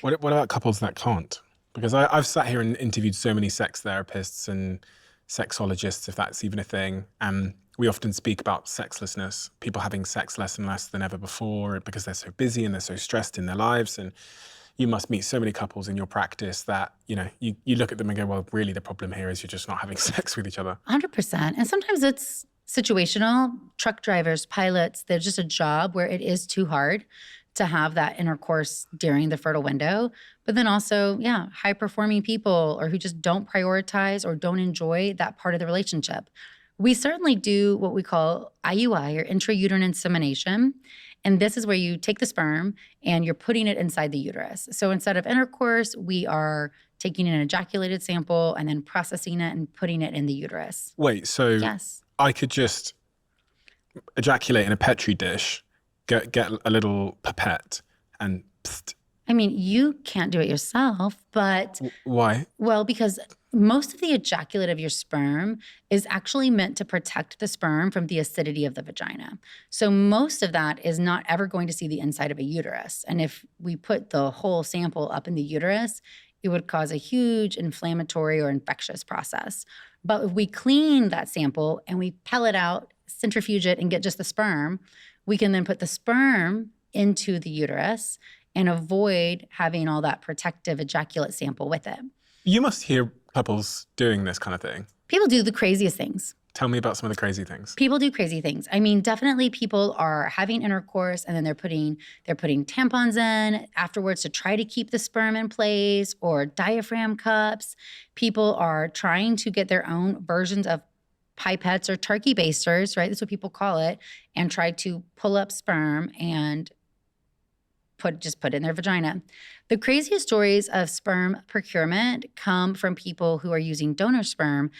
What about couples that can't? Because I've sat here and interviewed so many sex therapists and sexologists, if that's even a thing. And we often speak about sexlessness, people having sex less and less than ever before because they're so busy and they're so stressed in their lives. And you must meet so many couples in your practice that, you look at them and go, well, really the problem here is you're just not having sex with each other. 100%. And sometimes it's situational. Truck drivers, pilots, there's just a job where it is too hard to have that intercourse during the fertile window. But then also, yeah, high performing people or who just don't prioritize or don't enjoy that part of the relationship. We certainly do what we call IUI or intrauterine insemination. And this is where you take the sperm and you're putting it inside the uterus. So instead of intercourse, we are taking an ejaculated sample and then processing it and putting it in the uterus. Wait, so Yes. I could just ejaculate in a Petri dish, get a little pipette and psst. I mean, you can't do it yourself, but Why? well, because most of the ejaculate of your sperm is actually meant to protect the sperm from the acidity of the vagina. So most of that is not ever going to see the inside of a uterus. And if we put the whole sample up in the uterus, it would cause a huge inflammatory or infectious process. But if we clean that sample and we pellet out, centrifuge it, and get just the sperm, we can then put the sperm into the uterus and avoid having all that protective ejaculate sample with it. You must hear couples doing this kind of thing. People do the craziest things. Tell me about some of the crazy things. People do crazy things. I mean, definitely people are having intercourse and then they're putting tampons in afterwards to try to keep the sperm in place, or diaphragm cups. People are trying to get their own versions of pipettes or turkey basters, right? That's what people call it, and try to pull up sperm and put it in their vagina. The craziest stories of sperm procurement come from people who are using donor sperm